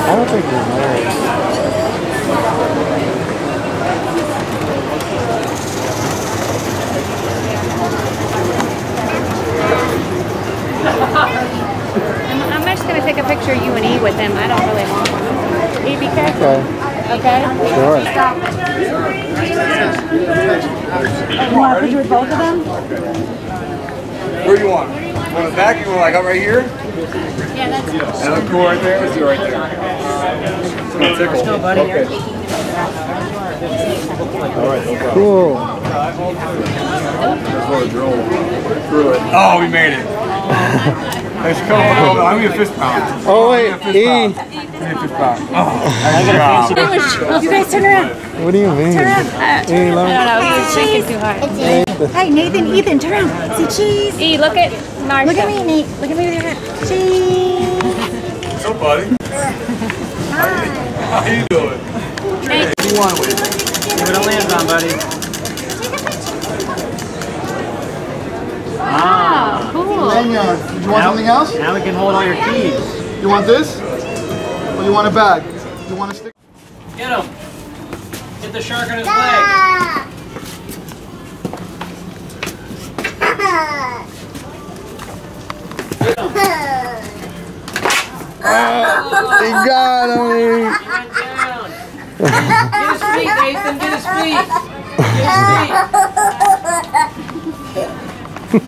I don't think he's married. I'm just going to take a picture of you and E with him. I don't really want one. E, be careful. Okay. Okay? Sure. You want a picture with both of them? Where do you want? You want the back? You want like up right here? Yeah, that's And look cool right there. Let's do it right there. It's gonna tickle. no, buddy. Okay. All right. No problem. Cool. Oh, we made it. Let's go. I'm gonna fist pound. Oh wait, E. Fist pound. Oh, You guys turn around. What do you mean? Turn around. E, let I don't know. He was shaking too hard. Hey, Nathan, Ethan, turn around. Say cheese. E, look at Marsha. Look at me, Nate. Look at me with your hat. Cheese. what's up, buddy? How you doing? Hey. What do you want with it? Give it a land on, buddy. Oh, cool. Lanyard. Did you want something else? Now we can hold all your keys. You want this? Or you want a bag? You want a stick? Get him. Hit the shark on his leg. He got him. He went down. Get his feet, Nathan. Get his feet. Get his feet.